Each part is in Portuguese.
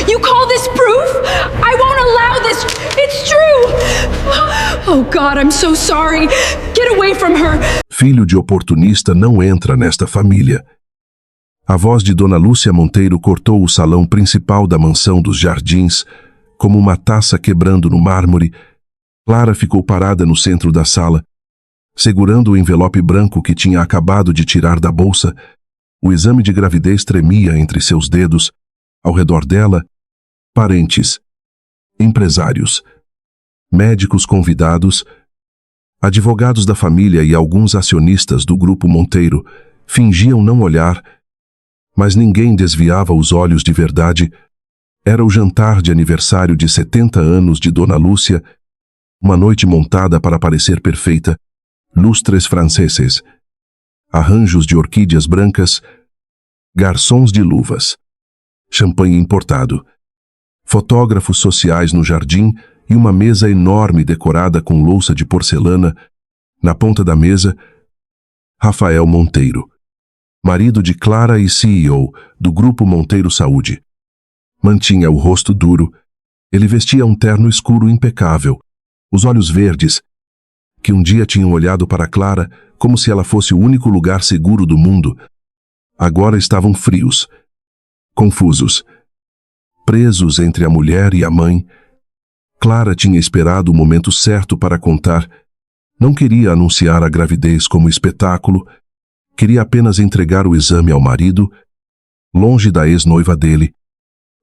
You call this proof? I won't allow this. It's true. Oh God, I'm so sorry. Get away from her. Filho de oportunista não entra nesta família. A voz de Dona Lúcia Monteiro cortou o salão principal da mansão dos Jardins, como uma taça quebrando no mármore. Clara ficou parada no centro da sala, segurando o envelope branco que tinha acabado de tirar da bolsa. O exame de gravidez tremia entre seus dedos. Ao redor dela, parentes, empresários, médicos convidados, advogados da família e alguns acionistas do Grupo Monteiro fingiam não olhar, mas ninguém desviava os olhos de verdade. Era o jantar de aniversário de 70 anos de Dona Lúcia, uma noite montada para parecer perfeita, lustres franceses, arranjos de orquídeas brancas, garçons de luvas, champanhe importado, fotógrafos sociais no jardim e uma mesa enorme decorada com louça de porcelana. Na ponta da mesa, Rafael Monteiro, marido de Clara e CEO do Grupo Monteiro Saúde. Mantinha o rosto duro. Ele vestia um terno escuro impecável. Os olhos verdes, que um dia tinham olhado para Clara como se ela fosse o único lugar seguro do mundo, agora estavam frios, confusos, presos entre a mulher e a mãe. Clara tinha esperado o momento certo para contar. Não queria anunciar a gravidez como espetáculo. Queria apenas entregar o exame ao marido, longe da ex-noiva dele,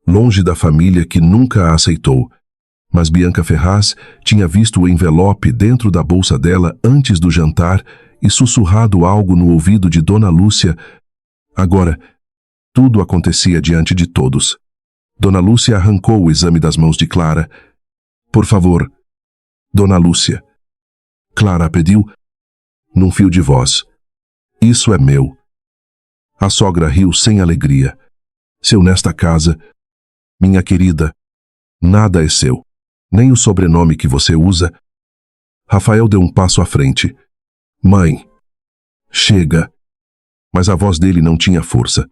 longe da família que nunca a aceitou. Mas Bianca Ferraz tinha visto o envelope dentro da bolsa dela antes do jantar e sussurrado algo no ouvido de Dona Lúcia. Agora, tudo acontecia diante de todos. Dona Lúcia arrancou o exame das mãos de Clara. Por favor, Dona Lúcia. Clara pediu, num fio de voz. Isso é meu. A sogra riu sem alegria. Seu nesta casa, minha querida, nada é seu. Nem o sobrenome que você usa. Rafael deu um passo à frente. Mãe, chega. Mas a voz dele não tinha força.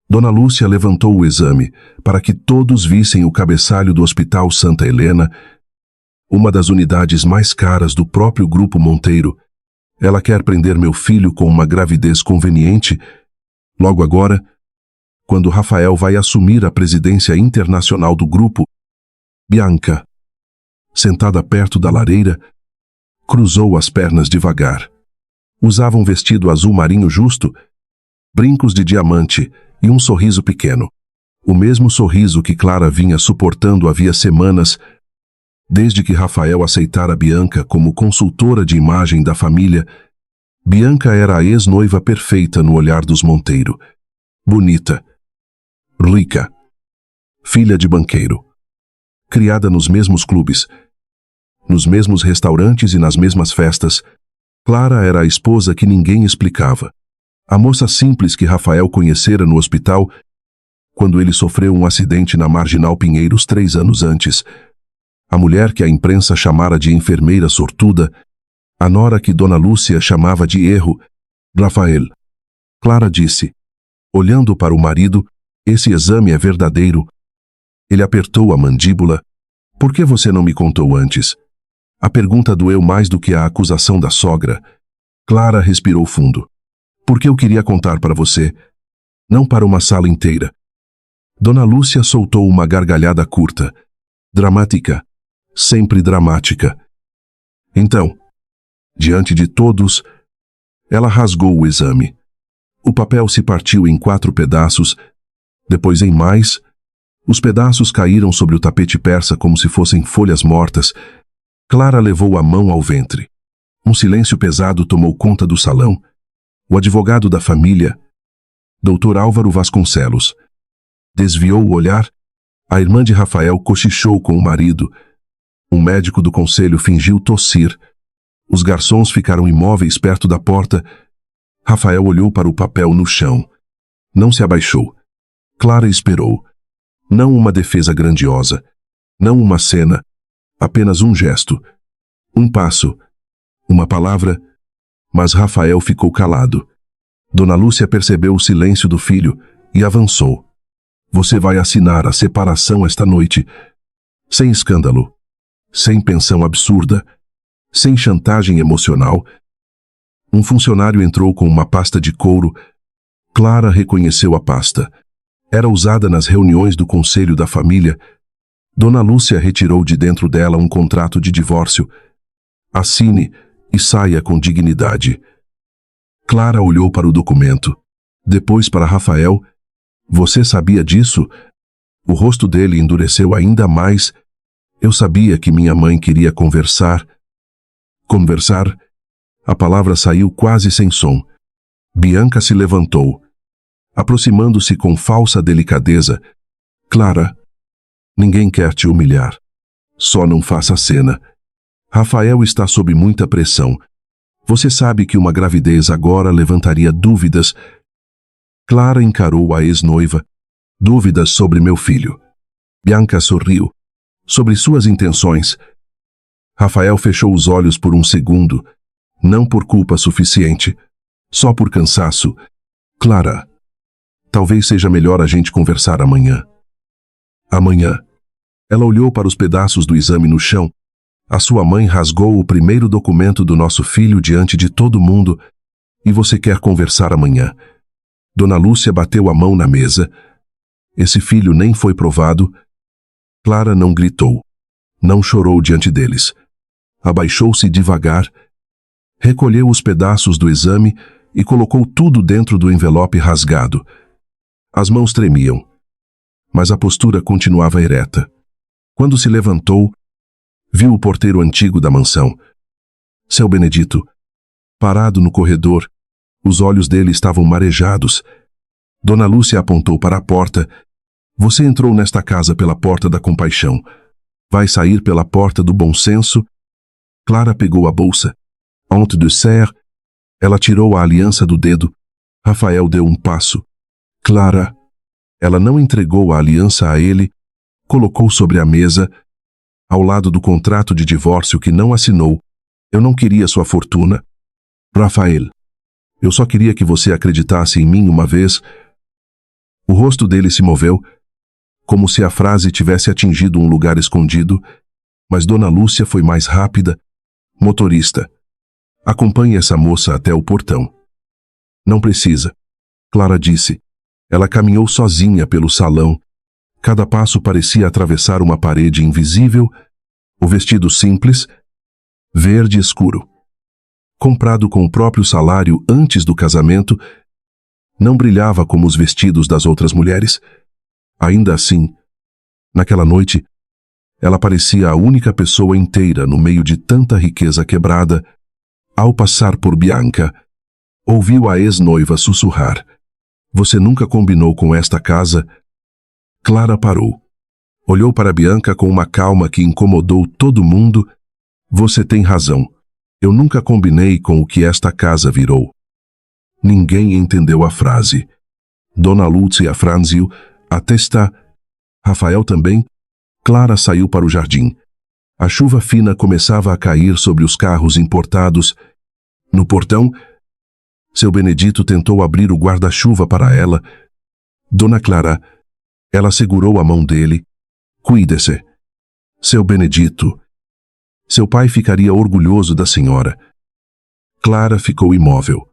Dona Lúcia levantou o exame para que todos vissem o cabeçalho do Hospital Santa Helena, uma das unidades mais caras do próprio Grupo Monteiro. Ela quer prender meu filho com uma gravidez conveniente. Logo agora, quando Rafael vai assumir a presidência internacional do grupo, Bianca, sentada perto da lareira, cruzou as pernas devagar. Usava um vestido azul marinho justo, brincos de diamante e um sorriso pequeno. O mesmo sorriso que Clara vinha suportando havia semanas, desde que Rafael aceitara Bianca como consultora de imagem da família. Bianca era a ex-noiva perfeita no olhar dos Monteiro. Bonita, rica, filha de banqueiro, criada nos mesmos clubes, nos mesmos restaurantes e nas mesmas festas. Clara era a esposa que ninguém explicava. A moça simples que Rafael conhecera no hospital, quando ele sofreu um acidente na Marginal Pinheiros 3 anos antes. A mulher que a imprensa chamara de enfermeira sortuda, a nora que Dona Lúcia chamava de erro, Rafael. Clara disse, olhando para o marido, esse exame é verdadeiro. Ele apertou a mandíbula. Por que você não me contou antes? A pergunta doeu mais do que a acusação da sogra. Clara respirou fundo. Porque eu queria contar para você, não para uma sala inteira. Dona Lúcia soltou uma gargalhada curta, dramática, sempre dramática. Então, diante de todos, ela rasgou o exame. O papel se partiu em 4 pedaços, depois em mais. Os pedaços caíram sobre o tapete persa como se fossem folhas mortas. Clara levou a mão ao ventre. Um silêncio pesado tomou conta do salão. O advogado da família, Dr. Álvaro Vasconcelos, desviou o olhar. A irmã de Rafael cochichou com o marido. Um médico do conselho fingiu tossir. Os garçons ficaram imóveis perto da porta. Rafael olhou para o papel no chão. Não se abaixou. Clara esperou. Não uma defesa grandiosa. Não uma cena. Apenas um gesto. Um passo. Uma palavra. Mas Rafael ficou calado. Dona Lúcia percebeu o silêncio do filho e avançou. Você vai assinar a separação esta noite. Sem escândalo. Sem pensão absurda. Sem chantagem emocional. Um funcionário entrou com uma pasta de couro. Clara reconheceu a pasta. Era usada nas reuniões do conselho da família. Dona Lúcia retirou de dentro dela um contrato de divórcio. Assine e saia com dignidade. Clara olhou para o documento. Depois para Rafael. Você sabia disso? O rosto dele endureceu ainda mais. Eu sabia que minha mãe queria conversar. Conversar? A palavra saiu quase sem som. Bianca se levantou, aproximando-se com falsa delicadeza. Clara, ninguém quer te humilhar. Só não faça cena. Rafael está sob muita pressão. Você sabe que uma gravidez agora levantaria dúvidas. Clara encarou a ex-noiva. Dúvidas sobre meu filho. Bianca sorriu. Sobre suas intenções. Rafael fechou os olhos por um segundo. Não por culpa suficiente. Só por cansaço. Clara, talvez seja melhor a gente conversar amanhã. Amanhã. Ela olhou para os pedaços do exame no chão. A sua mãe rasgou o primeiro documento do nosso filho diante de todo mundo. E você quer conversar amanhã? Dona Lúcia bateu a mão na mesa. Esse filho nem foi provado. Clara não gritou. Não chorou diante deles. Abaixou-se devagar. Recolheu os pedaços do exame e colocou tudo dentro do envelope rasgado. As mãos tremiam. Mas a postura continuava ereta. Quando se levantou, viu o porteiro antigo da mansão. Seu Benedito, parado no corredor, os olhos dele estavam marejados. Dona Lúcia apontou para a porta. Você entrou nesta casa pela porta da compaixão. Vai sair pela porta do bom senso? Clara pegou a bolsa. Honte de serre. Ela tirou a aliança do dedo. Rafael deu um passo. Clara. Ela não entregou a aliança a ele. Colocou sobre a mesa, ao lado do contrato de divórcio que não assinou. Eu não queria sua fortuna. Rafael. Eu só queria que você acreditasse em mim uma vez. O rosto dele se moveu, como se a frase tivesse atingido um lugar escondido, mas Dona Lúcia foi mais rápida. Motorista, acompanhe essa moça até o portão. Não precisa, Clara disse. Ela caminhou sozinha pelo salão. Cada passo parecia atravessar uma parede invisível. O vestido simples, verde escuro, comprado com o próprio salário antes do casamento, não brilhava como os vestidos das outras mulheres. Ainda assim, naquela noite, ela parecia a única pessoa inteira no meio de tanta riqueza quebrada. Ao passar por Bianca, ouviu a ex-noiva sussurrar. Você nunca combinou com esta casa? Clara parou. Olhou para Bianca com uma calma que incomodou todo mundo. Você tem razão. Eu nunca combinei com o que esta casa virou. Ninguém entendeu a frase. Dona Lúcia franziu a testa. Rafael também. Clara saiu para o jardim. A chuva fina começava a cair sobre os carros importados. No portão, seu Benedito tentou abrir o guarda-chuva para ela. Dona Clara, ela segurou a mão dele. Cuide-se. Seu Benedito. Seu pai ficaria orgulhoso da senhora. Clara ficou imóvel.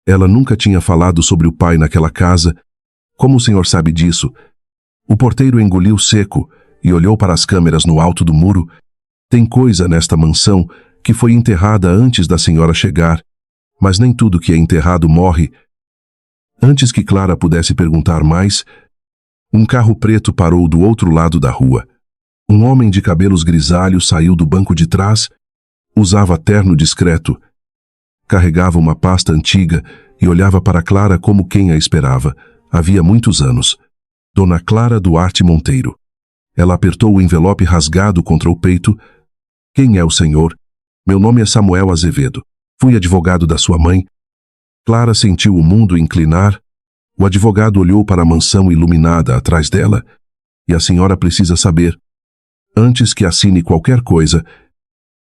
Ela nunca tinha falado sobre o pai naquela casa. Como o senhor sabe disso? O porteiro engoliu seco e olhou para as câmeras no alto do muro. Tem coisa nesta mansão que foi enterrada antes da senhora chegar, mas nem tudo que é enterrado morre. Antes que Clara pudesse perguntar mais, um carro preto parou do outro lado da rua. Um homem de cabelos grisalhos saiu do banco de trás, usava terno discreto, carregava uma pasta antiga e olhava para Clara como quem a esperava. Havia muitos anos. Dona Clara Duarte Monteiro. Ela apertou o envelope rasgado contra o peito. Quem é o senhor? Meu nome é Samuel Azevedo. Fui advogado da sua mãe. Clara sentiu o mundo inclinar. O advogado olhou para a mansão iluminada atrás dela. E a senhora precisa saber, antes que assine qualquer coisa,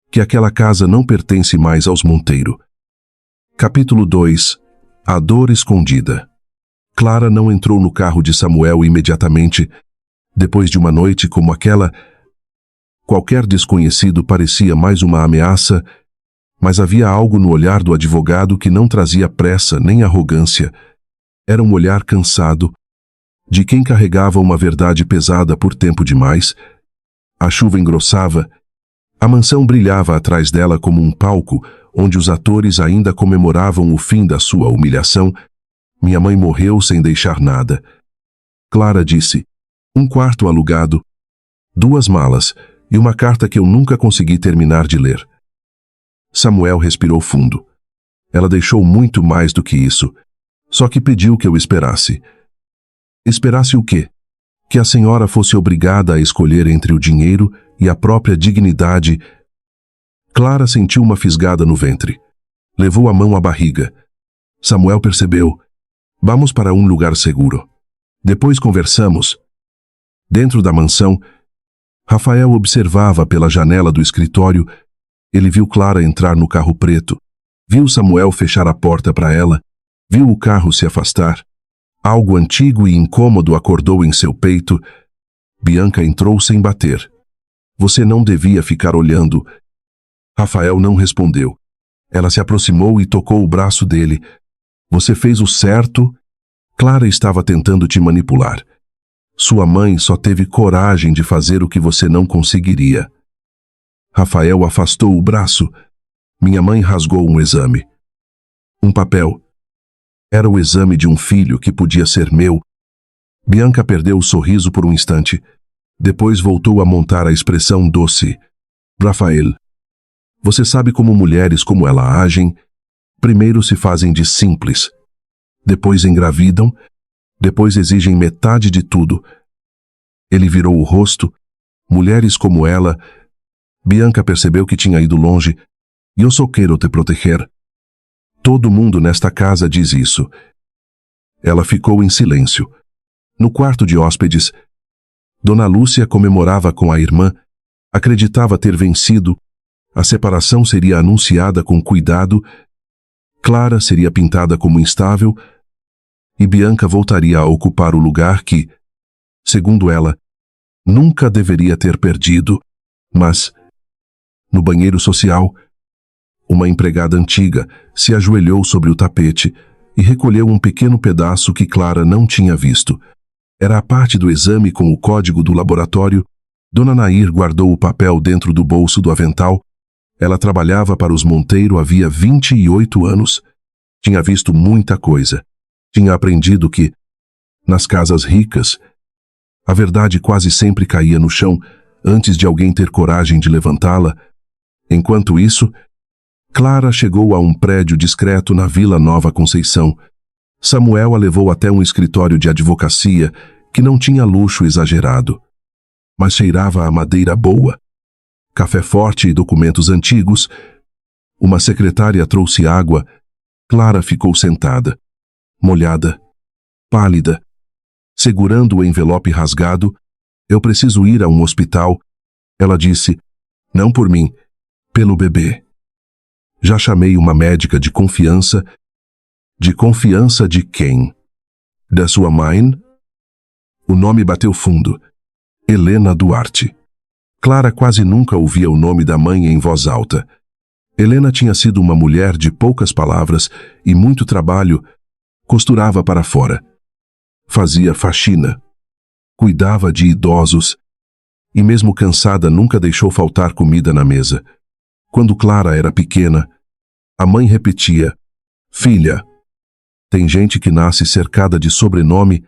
que aquela casa não pertence mais aos Monteiro. Capítulo 2. A dor escondida. Clara não entrou no carro de Samuel imediatamente. Depois de uma noite como aquela, qualquer desconhecido parecia mais uma ameaça, mas havia algo no olhar do advogado que não trazia pressa nem arrogância. Era um olhar cansado, de quem carregava uma verdade pesada por tempo demais. A chuva engrossava. A mansão brilhava atrás dela como um palco, onde os atores ainda comemoravam o fim da sua humilhação. Minha mãe morreu sem deixar nada. Clara disse: um quarto alugado, 2 malas e uma carta que eu nunca consegui terminar de ler. Samuel respirou fundo. Ela deixou muito mais do que isso, só que pediu que eu esperasse. Esperasse o quê? Que a senhora fosse obrigada a escolher entre o dinheiro e a própria dignidade. Clara sentiu uma fisgada no ventre. Levou a mão à barriga. Samuel percebeu. Vamos para um lugar seguro. Depois conversamos. Dentro da mansão, Rafael observava pela janela do escritório. Ele viu Clara entrar no carro preto. Viu Samuel fechar a porta para ela. Viu o carro se afastar. Algo antigo e incômodo acordou em seu peito. Bianca entrou sem bater. Você não devia ficar olhando. Rafael não respondeu. Ela se aproximou e tocou o braço dele. Você fez o certo. Clara estava tentando te manipular. Sua mãe só teve coragem de fazer o que você não conseguiria. Rafael afastou o braço. Minha mãe rasgou um exame. Um papel. Era o exame de um filho que podia ser meu. Bianca perdeu o sorriso por um instante. Depois voltou a montar a expressão doce. Rafael, você sabe como mulheres como ela agem? Primeiro se fazem de simples. Depois engravidam. Depois exigem metade de tudo. Ele virou o rosto. Mulheres como ela. Bianca percebeu que tinha ido longe. Eu só quero te proteger. Todo mundo nesta casa diz isso. Ela ficou em silêncio. No quarto de hóspedes, Dona Lúcia comemorava com a irmã, acreditava ter vencido, a separação seria anunciada com cuidado, Clara seria pintada como instável e Bianca voltaria a ocupar o lugar que, segundo ela, nunca deveria ter perdido. Mas, no banheiro social, uma empregada antiga se ajoelhou sobre o tapete e recolheu um pequeno pedaço que Clara não tinha visto. Era a parte do exame com o código do laboratório. Dona Nair guardou o papel dentro do bolso do avental. Ela trabalhava para os Monteiro havia 28 anos. Tinha visto muita coisa. Tinha aprendido que, nas casas ricas, a verdade quase sempre caía no chão antes de alguém ter coragem de levantá-la. Enquanto isso, Clara chegou a um prédio discreto na Vila Nova Conceição. Samuel a levou até um escritório de advocacia que não tinha luxo exagerado, mas cheirava a madeira boa, café forte e documentos antigos. Uma secretária trouxe água. Clara ficou sentada, molhada, pálida, segurando o envelope rasgado. Eu preciso ir a um hospital. Ela disse, não por mim, pelo bebê. Já chamei uma médica de confiança. De confiança de quem? Da sua mãe? O nome bateu fundo. Helena Duarte. Clara quase nunca ouvia o nome da mãe em voz alta. Helena tinha sido uma mulher de poucas palavras e muito trabalho. Costurava para fora. Fazia faxina. Cuidava de idosos. E mesmo cansada nunca deixou faltar comida na mesa. Quando Clara era pequena, a mãe repetia, filha, tem gente que nasce cercada de sobrenome,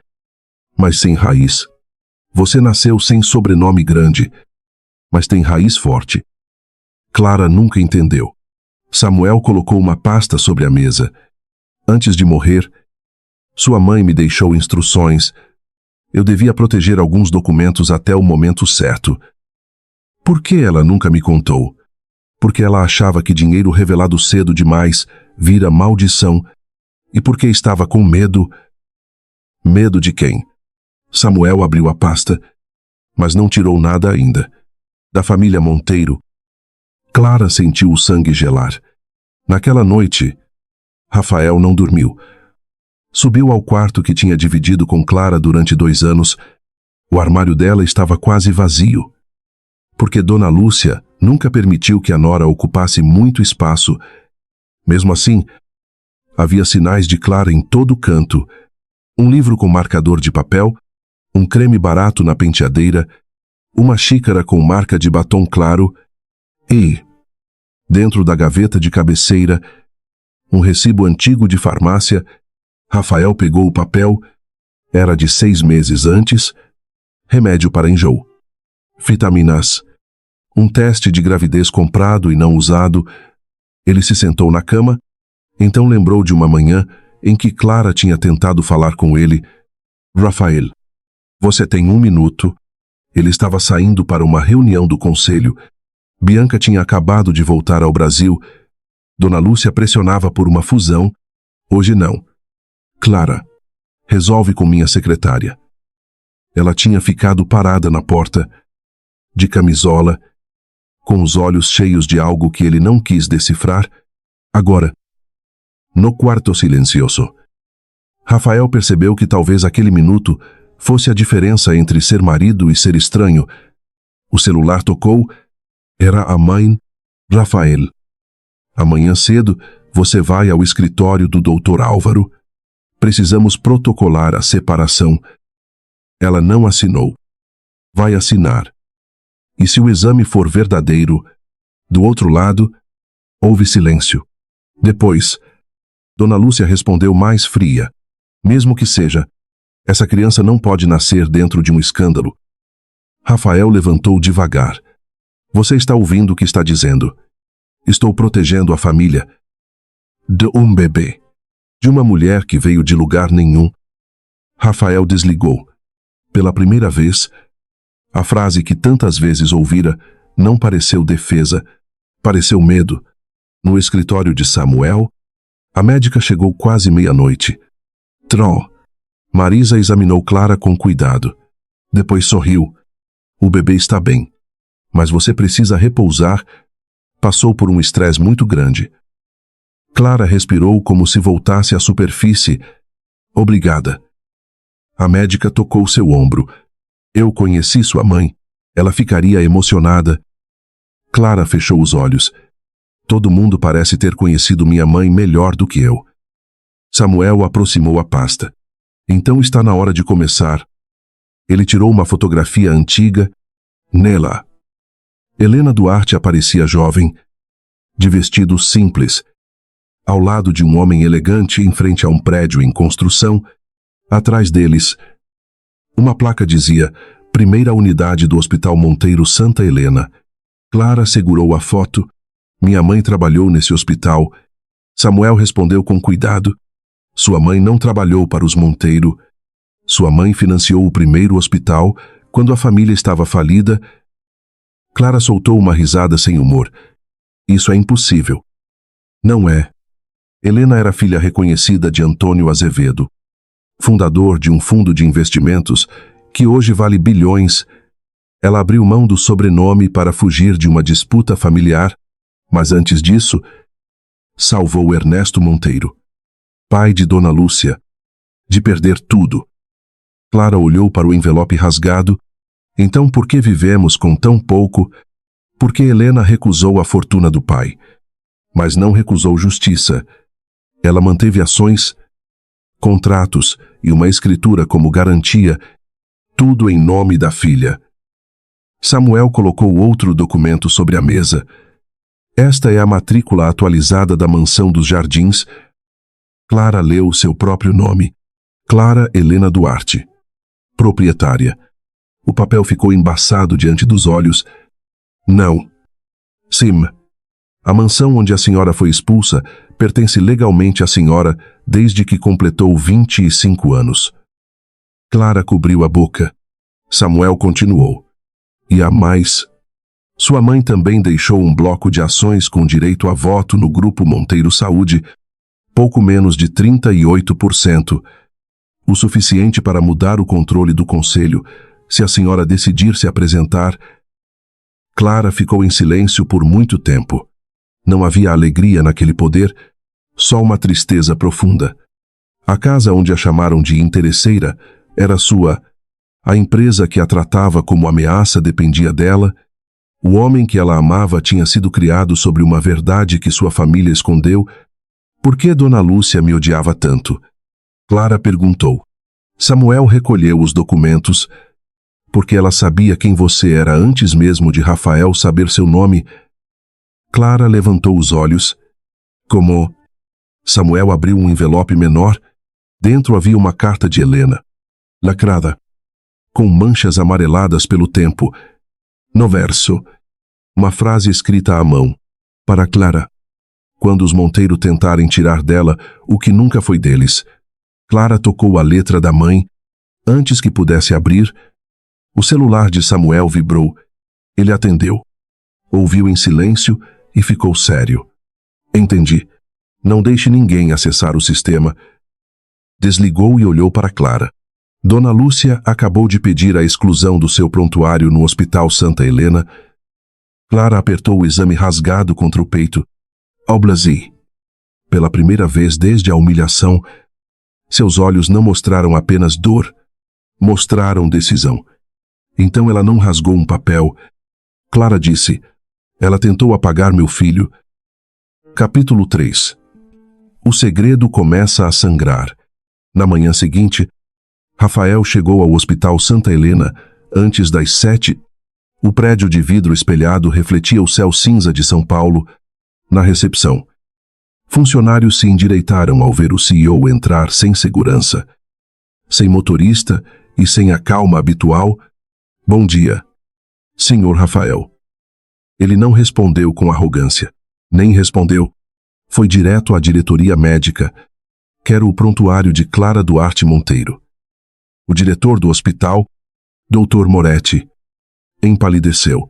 mas sem raiz. Você nasceu sem sobrenome grande, mas tem raiz forte. Clara nunca entendeu. Samuel colocou uma pasta sobre a mesa. Antes de morrer, sua mãe me deixou instruções. Eu devia proteger alguns documentos até o momento certo. Por que ela nunca me contou? Porque ela achava que dinheiro revelado cedo demais vira maldição, e porque estava com medo. Medo de quem? Samuel abriu a pasta, mas não tirou nada ainda. Da família Monteiro. Clara sentiu o sangue gelar. Naquela noite, Rafael não dormiu. Subiu ao quarto que tinha dividido com Clara durante 2 anos. O armário dela estava quase vazio, porque Dona Lúcia nunca permitiu que a nora ocupasse muito espaço. Mesmo assim, havia sinais de Clara em todo canto. Um livro com marcador de papel, um creme barato na penteadeira, uma xícara com marca de batom claro e, dentro da gaveta de cabeceira, um recibo antigo de farmácia. Rafael pegou o papel. Era de 6 meses antes. Remédio para enjoo. Vitaminas. Um teste de gravidez comprado e não usado. Ele se sentou na cama. Então lembrou de uma manhã em que Clara tinha tentado falar com ele. Rafael, você tem 1 minuto. Ele estava saindo para uma reunião do conselho. Bianca tinha acabado de voltar ao Brasil. Dona Lúcia pressionava por uma fusão. Hoje não. Clara, resolve com minha secretária. Ela tinha ficado parada na porta, de camisola, com os olhos cheios de algo que ele não quis decifrar. Agora, no quarto silencioso, Rafael percebeu que talvez aquele minuto fosse a diferença entre ser marido e ser estranho. O celular tocou. Era a mãe. Rafael, amanhã cedo você vai ao escritório do Dr. Álvaro. Precisamos protocolar a separação. Ela não assinou. Vai assinar. E se o exame for verdadeiro, do outro lado, houve silêncio. Depois, Dona Lúcia respondeu mais fria. Mesmo que seja, essa criança não pode nascer dentro de um escândalo. Rafael levantou devagar. Você está ouvindo o que está dizendo? Estou protegendo a família de um bebê. De uma mulher que veio de lugar nenhum. Rafael desligou. Pela primeira vez, a frase que tantas vezes ouvira não pareceu defesa, pareceu medo. No escritório de Samuel, a médica chegou quase meia-noite. Marisa examinou Clara com cuidado. Depois sorriu. O bebê está bem. Mas você precisa repousar. Passou por um estresse muito grande. Clara respirou como se voltasse à superfície. Obrigada. A médica tocou seu ombro. Eu conheci sua mãe. Ela ficaria emocionada. Clara fechou os olhos. Todo mundo parece ter conhecido minha mãe melhor do que eu. Samuel aproximou a pasta. Então está na hora de começar. Ele tirou uma fotografia antiga. Nela, Helena Duarte aparecia jovem, de vestido simples, ao lado de um homem elegante em frente a um prédio em construção. Atrás deles, uma placa dizia: Primeira unidade do Hospital Monteiro Santa Helena. Clara segurou a foto. Minha mãe trabalhou nesse hospital. Samuel respondeu com cuidado. Sua mãe não trabalhou para os Monteiro. Sua mãe financiou o primeiro hospital quando a família estava falida. Clara soltou uma risada sem humor. Isso é impossível. Não é. Helena era filha reconhecida de Antônio Azevedo, fundador de um fundo de investimentos que hoje vale bilhões. Ela abriu mão do sobrenome para fugir de uma disputa familiar, mas antes disso, salvou Ernesto Monteiro, pai de Dona Lúcia, de perder tudo. Clara olhou para o envelope rasgado. Então por que vivemos com tão pouco? Porque Helena recusou a fortuna do pai, mas não recusou justiça. Ela manteve ações, contratos e uma escritura como garantia, tudo em nome da filha. Samuel colocou outro documento sobre a mesa. Esta é a matrícula atualizada da mansão dos Jardins. Clara leu seu próprio nome. Clara Helena Duarte. Proprietária. O papel ficou embaçado diante dos olhos. Não. Sim. A mansão onde a senhora foi expulsa pertence legalmente à senhora desde que completou 25 anos. Clara cobriu a boca. Samuel continuou. E há mais. Sua mãe também deixou um bloco de ações com direito a voto no Grupo Monteiro Saúde, pouco menos de 38%, o suficiente para mudar o controle do conselho, se a senhora decidir se apresentar. Clara ficou em silêncio por muito tempo. Não havia alegria naquele poder, só uma tristeza profunda. A casa onde a chamaram de interesseira era sua. A empresa que a tratava como ameaça dependia dela. O homem que ela amava tinha sido criado sobre uma verdade que sua família escondeu. Por que Dona Lúcia me odiava tanto? Clara perguntou. Samuel recolheu os documentos, porque ela sabia quem você era antes mesmo de Rafael saber seu nome. Clara levantou os olhos. Como? Samuel abriu um envelope menor. Dentro havia uma carta de Helena, lacrada, com manchas amareladas pelo tempo. No verso, uma frase escrita à mão, para Clara. Quando os Monteiro tentarem tirar dela o que nunca foi deles. Clara tocou a letra da mãe. Antes que pudesse abrir, o celular de Samuel vibrou. Ele atendeu. Ouviu em silêncio e ficou sério. Entendi. Não deixe ninguém acessar o sistema. Desligou e olhou para Clara. Dona Lúcia acabou de pedir a exclusão do seu prontuário no Hospital Santa Helena. Clara apertou o exame rasgado contra o peito. Oblasi. Pela primeira vez desde a humilhação, seus olhos não mostraram apenas dor, mostraram decisão. Então ela não rasgou um papel. Clara disse, ela tentou apagar meu filho. Capítulo 3. O segredo começa a sangrar. Na manhã seguinte, Rafael chegou ao Hospital Santa Helena antes das 7. O prédio de vidro espelhado refletia o céu cinza de São Paulo. Na recepção, funcionários se endireitaram ao ver o CEO entrar sem segurança, sem motorista e sem a calma habitual. Bom dia, senhor Rafael. Ele não respondeu com arrogância, nem respondeu. Foi direto à diretoria médica. Quero o prontuário de Clara Duarte Monteiro. O diretor do hospital, Dr. Moretti, empalideceu.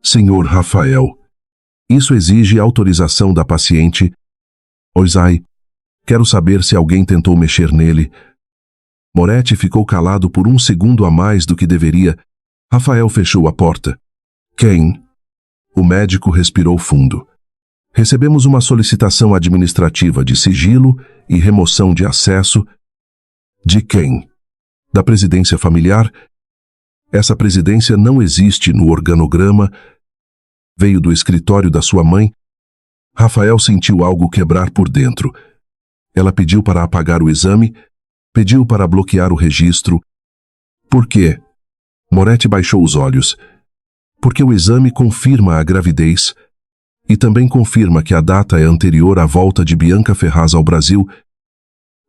Senhor Rafael, isso exige autorização da paciente. Oisai, quero saber se alguém tentou mexer nele. Moretti ficou calado por um segundo a mais do que deveria. Rafael fechou a porta. Quem? O médico respirou fundo. Recebemos uma solicitação administrativa de sigilo e remoção de acesso. De quem? Da presidência familiar? Essa presidência não existe no organograma. Veio do escritório da sua mãe. Rafael sentiu algo quebrar por dentro. Ela pediu para apagar o exame, pediu para bloquear o registro. Por quê? Moretti baixou os olhos. Porque o exame confirma a gravidez e também confirma que a data é anterior à volta de Bianca Ferraz ao Brasil.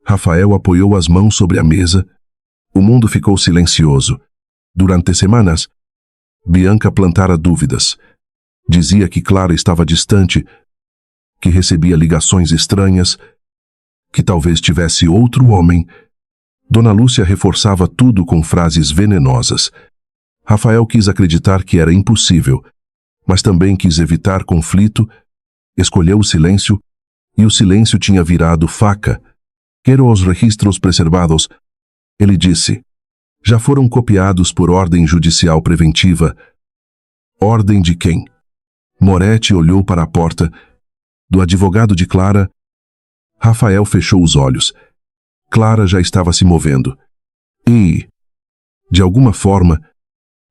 Rafael apoiou as mãos sobre a mesa. O mundo ficou silencioso. Durante semanas, Bianca plantara dúvidas. Dizia que Clara estava distante, que recebia ligações estranhas, que talvez tivesse outro homem. Dona Lúcia reforçava tudo com frases venenosas. Rafael quis acreditar que era impossível, mas também quis evitar conflito. Escolheu o silêncio, e o silêncio tinha virado faca. Quero os registros preservados. Ele disse. Já foram copiados por ordem judicial preventiva. Ordem de quem? Moretti olhou para a porta. Do advogado de Clara. Rafael fechou os olhos. Clara já estava se movendo. E, de alguma forma,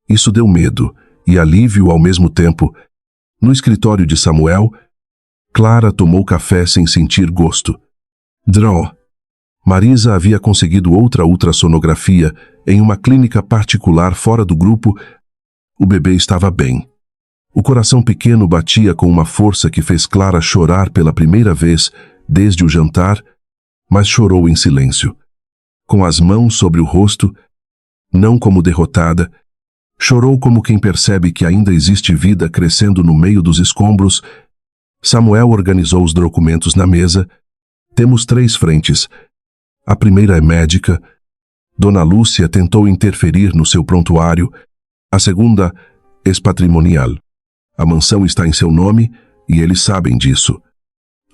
isso deu medo e alívio ao mesmo tempo. No escritório de Samuel, Clara tomou café sem sentir gosto. Draw. Marisa havia conseguido outra ultrassonografia em uma clínica particular fora do grupo. O bebê estava bem. O coração pequeno batia com uma força que fez Clara chorar pela primeira vez desde o jantar, mas chorou em silêncio. Com as mãos sobre o rosto, não como derrotada, chorou como quem percebe que ainda existe vida crescendo no meio dos escombros. Samuel organizou os documentos na mesa. Temos 3 frentes. A primeira é médica. Dona Lúcia tentou interferir no seu prontuário. A segunda, ex-patrimonial. A mansão está em seu nome e eles sabem disso.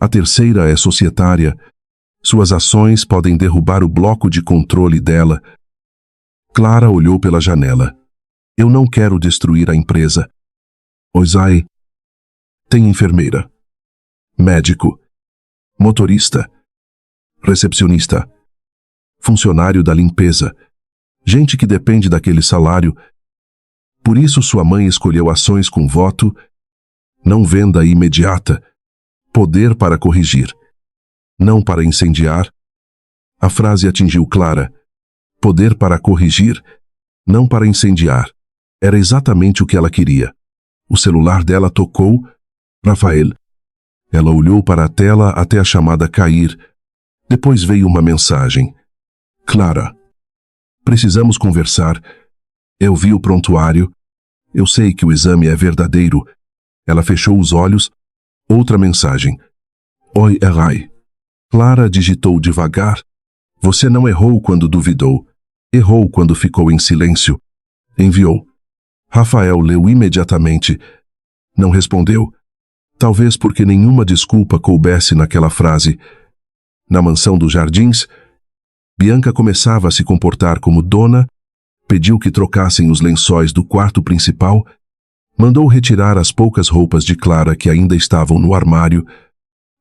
A terceira é societária. Suas ações podem derrubar o bloco de controle dela. Clara olhou pela janela. Eu não quero destruir a empresa. Oisai. Tem enfermeira. Médico. Motorista. Recepcionista. funcionário da limpeza, gente que depende daquele salário. Por isso sua mãe escolheu ações com voto, não venda imediata, poder para corrigir, não para incendiar. A frase atingiu Clara. Poder para corrigir, não para incendiar. Era exatamente o que ela queria. O celular dela tocou. Rafael. Ela olhou para a tela até a chamada cair. Depois veio uma mensagem. Clara. Precisamos conversar. Eu vi o prontuário. Eu sei que o exame é verdadeiro. Ela fechou os olhos. Outra mensagem. Oi, errai. Clara digitou devagar. Você não errou quando duvidou. Errou quando ficou em silêncio. Enviou. Rafael leu imediatamente. Não respondeu. Talvez porque nenhuma desculpa coubesse naquela frase. Na mansão dos Jardins, Bianca começava a se comportar como dona, pediu que trocassem os lençóis do quarto principal, mandou retirar as poucas roupas de Clara que ainda estavam no armário,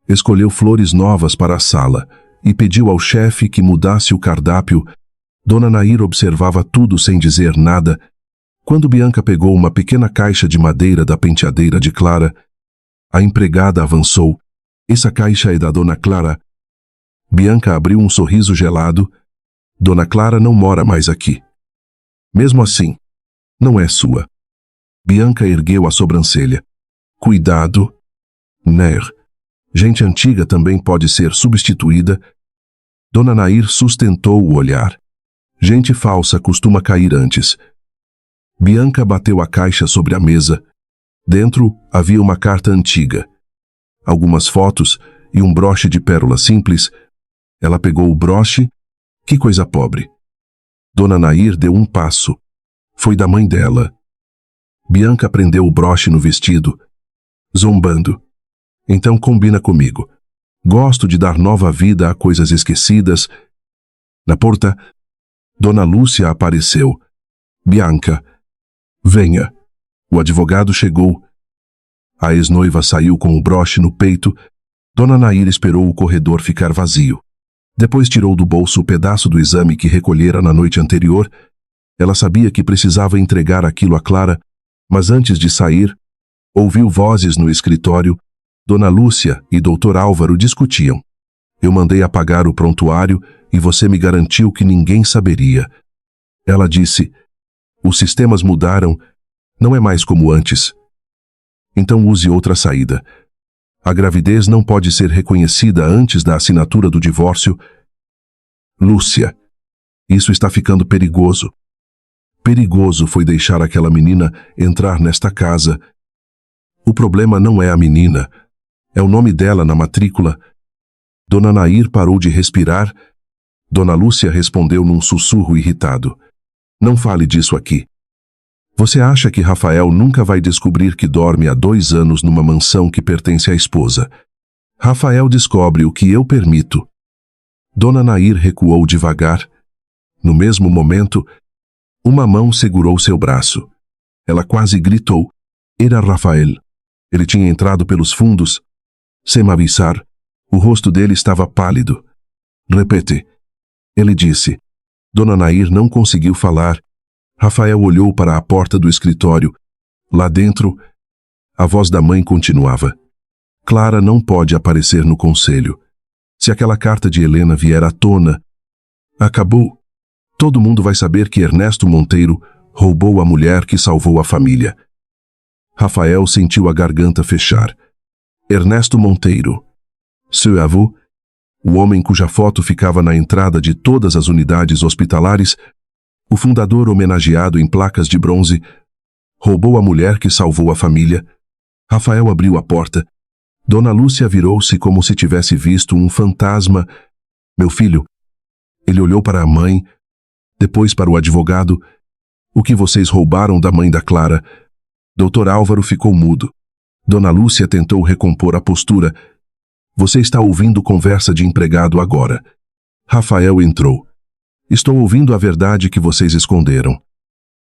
escolheu flores novas para a sala e pediu ao chefe que mudasse o cardápio. Dona Nair observava tudo sem dizer nada. Quando Bianca pegou uma pequena caixa de madeira da penteadeira de Clara, a empregada avançou. Essa caixa é da Dona Clara. Bianca abriu um sorriso gelado. Dona Clara não mora mais aqui. Mesmo assim, não é sua. Bianca ergueu a sobrancelha. Cuidado. Nair. Gente antiga também pode ser substituída. Dona Nair sustentou o olhar. Gente falsa costuma cair antes. Bianca bateu a caixa sobre a mesa. Dentro havia uma carta antiga, algumas fotos e um broche de pérola simples. Ela pegou o broche. Que coisa pobre. Dona Nair deu um passo. Foi da mãe dela. Bianca prendeu o broche no vestido, zombando. Então combina comigo. Gosto de dar nova vida a coisas esquecidas. Na porta, Dona Lúcia apareceu. Bianca. Venha. O advogado chegou. A ex-noiva saiu com o broche no peito. Dona Nair esperou o corredor ficar vazio. Depois tirou do bolso o pedaço do exame que recolhera na noite anterior. Ela sabia que precisava entregar aquilo a Clara, mas antes de sair, ouviu vozes no escritório. Dona Lúcia e Dr. Álvaro discutiam. Eu mandei apagar o prontuário e você me garantiu que ninguém saberia. Ela disse, os sistemas mudaram, não é mais como antes. Então use outra saída. A gravidez não pode ser reconhecida antes da assinatura do divórcio. Lúcia, isso está ficando perigoso. Perigoso foi deixar aquela menina entrar nesta casa. O problema não é a menina, é o nome dela na matrícula. Dona Nair parou de respirar. Dona Lúcia respondeu num sussurro irritado. Não fale disso aqui. Você acha que Rafael nunca vai descobrir que dorme há 2 anos numa mansão que pertence à esposa? Rafael descobre o que eu permito. Dona Nair recuou devagar. No mesmo momento, uma mão segurou seu braço. Ela quase gritou. Era Rafael. Ele tinha entrado pelos fundos. Sem me avisar, o rosto dele estava pálido. Repete. Ele disse. Dona Nair não conseguiu falar. Rafael olhou para a porta do escritório. Lá dentro, a voz da mãe continuava. Clara não pode aparecer no conselho. Se aquela carta de Helena vier à tona, acabou. Todo mundo vai saber que Ernesto Monteiro roubou a mulher que salvou a família. Rafael sentiu a garganta fechar. Ernesto Monteiro. Seu avô, o homem cuja foto ficava na entrada de todas as unidades hospitalares, o fundador homenageado em placas de bronze, roubou a mulher que salvou a família. Rafael abriu a porta. Dona Lúcia virou-se como se tivesse visto um fantasma. Meu filho. Ele olhou para a mãe, depois para o advogado. O que vocês roubaram da mãe da Clara? Dr. Álvaro ficou mudo. Dona Lúcia tentou recompor a postura. Você está ouvindo conversa de empregado agora. Rafael entrou. Estou ouvindo a verdade que vocês esconderam.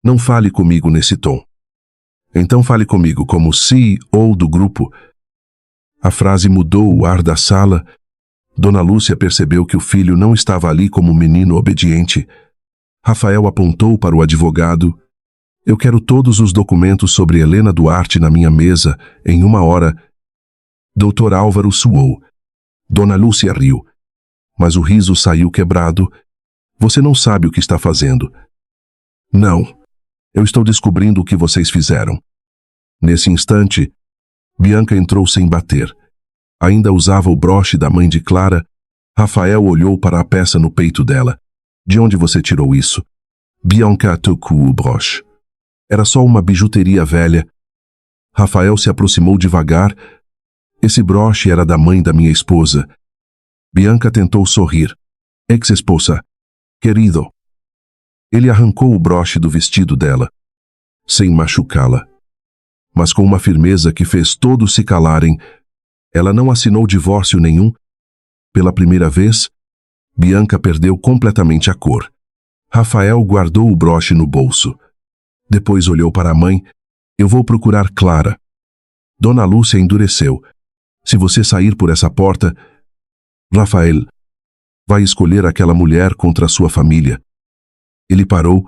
Não fale comigo nesse tom. Então fale comigo como CEO do grupo. A frase mudou o ar da sala. Dona Lúcia percebeu que o filho não estava ali como um menino obediente. Rafael apontou para o advogado. Eu quero todos os documentos sobre Helena Duarte na minha mesa, em 1 hora. Dr. Álvaro suou. Dona Lúcia riu. Mas o riso saiu quebrado. Você não sabe o que está fazendo. Não. Eu estou descobrindo o que vocês fizeram. Nesse instante, Bianca entrou sem bater. Ainda usava o broche da mãe de Clara. Rafael olhou para a peça no peito dela. De onde você tirou isso? Bianca tocou o broche. Era só uma bijuteria velha. Rafael se aproximou devagar. Esse broche era da mãe da minha esposa. Bianca tentou sorrir. Ex-esposa. Querido. Ele arrancou o broche do vestido dela, sem machucá-la. Mas com uma firmeza que fez todos se calarem, ela não assinou divórcio nenhum. Pela primeira vez, Bianca perdeu completamente a cor. Rafael guardou o broche no bolso. Depois olhou para a mãe. Eu vou procurar Clara. Dona Lúcia endureceu. Se você sair por essa porta, Rafael vai escolher aquela mulher contra a sua família. Ele parou.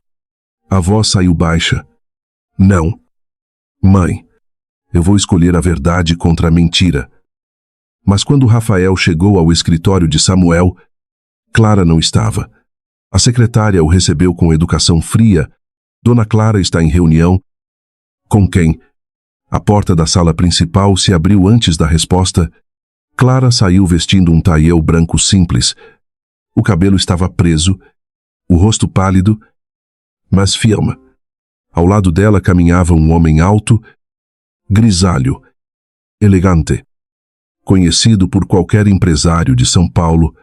A voz saiu baixa. Não. Mãe, eu vou escolher a verdade contra a mentira. Mas quando Rafael chegou ao escritório de Samuel, Clara não estava. A secretária o recebeu com educação fria. Dona Clara está em reunião. Com quem? A porta da sala principal se abriu antes da resposta. Clara saiu vestindo um tailleur branco simples. O cabelo estava preso, o rosto pálido, mas firme. Ao lado dela caminhava um homem alto, grisalho, elegante. Conhecido por qualquer empresário de São Paulo,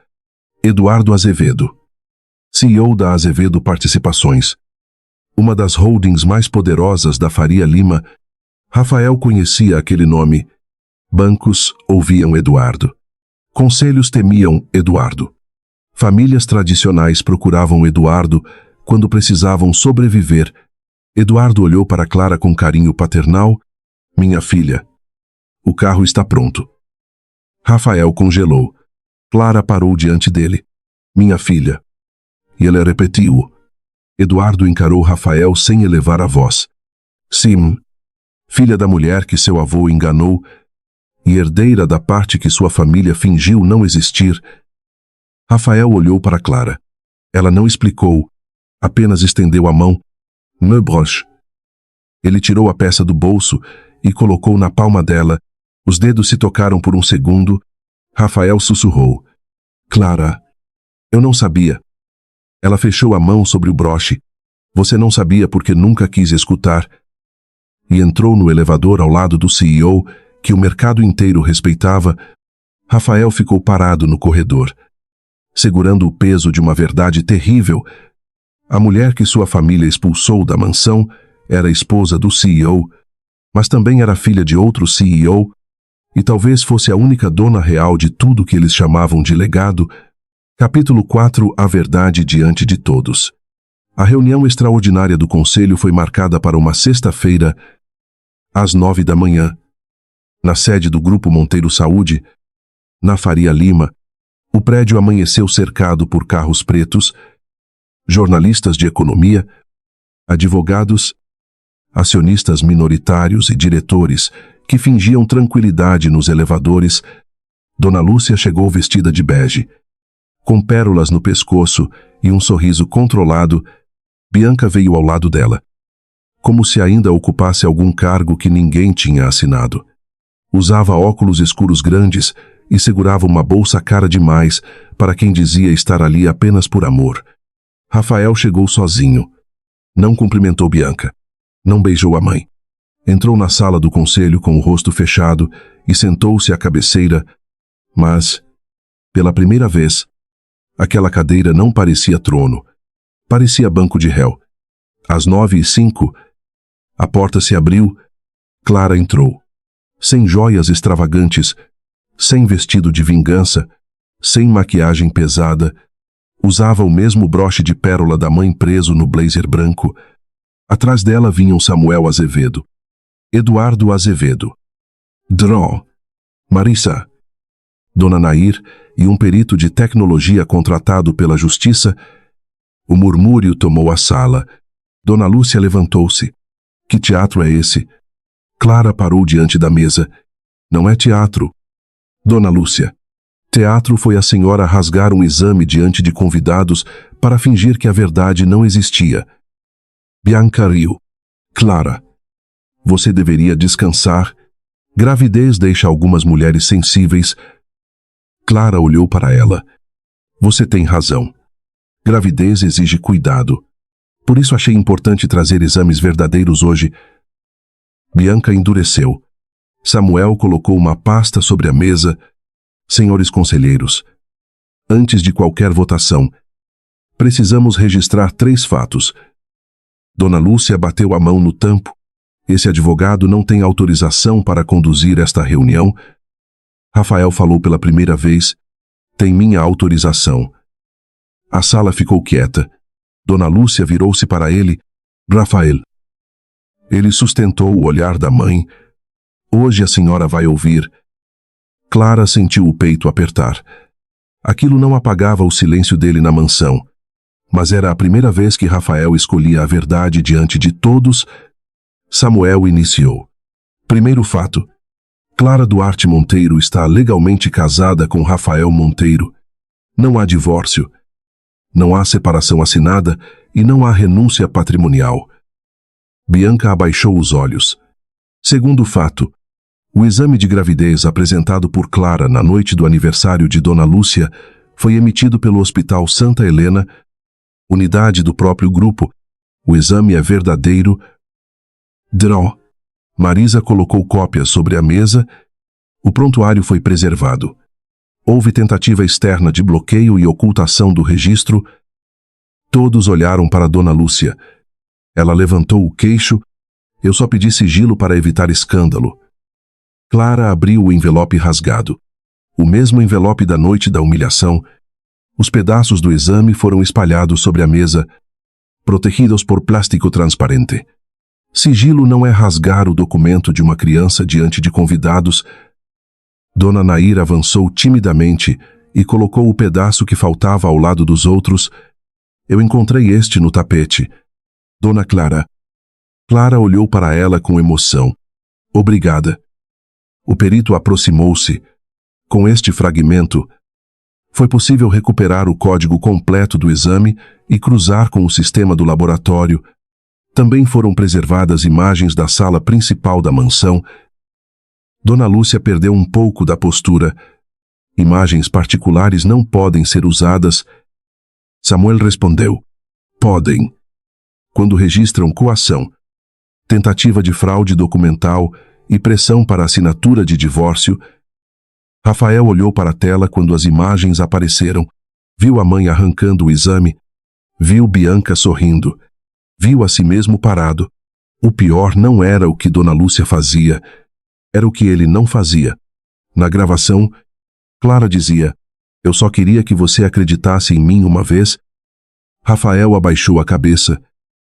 Eduardo Azevedo, CEO da Azevedo Participações, uma das holdings mais poderosas da Faria Lima. Rafael conhecia aquele nome. Bancos ouviam Eduardo. Conselhos temiam Eduardo. Famílias tradicionais procuravam Eduardo quando precisavam sobreviver. Eduardo olhou para Clara com carinho paternal. Minha filha, o carro está pronto. Rafael congelou. Clara parou diante dele. Minha filha. E ele repetiu. Eduardo encarou Rafael sem elevar a voz. Sim, filha da mulher que seu avô enganou e herdeira da parte que sua família fingiu não existir. Rafael olhou para Clara. Ela não explicou, apenas estendeu a mão. Me broche. Ele tirou a peça do bolso e colocou na palma dela. Os dedos se tocaram por um segundo. Rafael sussurrou. Clara, eu não sabia. Ela fechou a mão sobre o broche. Você não sabia porque nunca quis escutar. E entrou no elevador ao lado do CEO, que o mercado inteiro respeitava. Rafael ficou parado no corredor, segurando o peso de uma verdade terrível. A mulher que sua família expulsou da mansão era esposa do CEO, mas também era filha de outro CEO, e talvez fosse a única dona real de tudo que eles chamavam de legado. Capítulo 4 A verdade diante de todos. A reunião extraordinária do conselho foi marcada para uma sexta-feira, às 9 da manhã, na sede do Grupo Monteiro Saúde, na Faria Lima. O prédio amanheceu cercado por carros pretos, jornalistas de economia, advogados, acionistas minoritários e diretores que fingiam tranquilidade nos elevadores. Dona Lúcia chegou vestida de bege, com pérolas no pescoço e um sorriso controlado. Bianca veio ao lado dela, como se ainda ocupasse algum cargo que ninguém tinha assinado. Usava óculos escuros grandes e segurava uma bolsa cara demais para quem dizia estar ali apenas por amor. Rafael chegou sozinho. Não cumprimentou Bianca. Não beijou a mãe. Entrou na sala do conselho com o rosto fechado e sentou-se à cabeceira, mas, pela primeira vez, aquela cadeira não parecia trono. Parecia banco de réu. Às 9h05, a porta se abriu. Clara entrou. Sem joias extravagantes, sem vestido de vingança, sem maquiagem pesada, usava o mesmo broche de pérola da mãe preso no blazer branco. Atrás dela vinham Samuel Azevedo, Eduardo Azevedo, Drão, Marissa, Dona Nair e um perito de tecnologia contratado pela justiça. O murmúrio tomou a sala. Dona Lúcia levantou-se. Que teatro é esse? Clara parou diante da mesa. Não é teatro. Dona Lúcia. Teatro foi a senhora rasgar um exame diante de convidados para fingir que a verdade não existia. Bianca riu. Clara, você deveria descansar. Gravidez deixa algumas mulheres sensíveis. Clara olhou para ela. Você tem razão. Gravidez exige cuidado. Por isso achei importante trazer exames verdadeiros hoje. Bianca endureceu. Samuel colocou uma pasta sobre a mesa. Senhores conselheiros, antes de qualquer votação, precisamos registrar 3 fatos. Dona Lúcia bateu a mão no tampo. Esse advogado não tem autorização para conduzir esta reunião. Rafael falou pela primeira vez. Tem minha autorização. A sala ficou quieta. Dona Lúcia virou-se para ele. Rafael. Ele sustentou o olhar da mãe. Hoje a senhora vai ouvir. Clara sentiu o peito apertar. Aquilo não apagava o silêncio dele na mansão. Mas era a primeira vez que Rafael escolhia a verdade diante de todos. Samuel iniciou. Primeiro fato. Clara Duarte Monteiro está legalmente casada com Rafael Monteiro. Não há divórcio. Não há separação assinada e não há renúncia patrimonial. Bianca abaixou os olhos. Segundo fato. O exame de gravidez apresentado por Clara na noite do aniversário de Dona Lúcia foi emitido pelo Hospital Santa Helena, unidade do próprio grupo. O exame é verdadeiro. Draw. Marisa colocou cópias sobre a mesa. O prontuário foi preservado. Houve tentativa externa de bloqueio e ocultação do registro. Todos olharam para Dona Lúcia. Ela levantou o queixo. Eu só pedi sigilo para evitar escândalo. Clara abriu o envelope rasgado. O mesmo envelope da noite da humilhação. Os pedaços do exame foram espalhados sobre a mesa, protegidos por plástico transparente. Sigilo não é rasgar o documento de uma criança diante de convidados. Dona Nair avançou timidamente e colocou o pedaço que faltava ao lado dos outros. Eu encontrei este no tapete. Dona Clara. Clara olhou para ela com emoção. Obrigada. O perito aproximou-se. Com este fragmento, foi possível recuperar o código completo do exame e cruzar com o sistema do laboratório. Também foram preservadas imagens da sala principal da mansão. Dona Lúcia perdeu um pouco da postura. Imagens particulares não podem ser usadas. Samuel respondeu. Podem. Quando registram coação, tentativa de fraude documental e pressão para assinatura de divórcio. Rafael olhou para a tela quando as imagens apareceram. Viu a mãe arrancando o exame. Viu Bianca sorrindo. Viu a si mesmo parado. O pior não era o que Dona Lúcia fazia. Era o que ele não fazia. Na gravação, Clara dizia, eu só queria que você acreditasse em mim uma vez. Rafael abaixou a cabeça.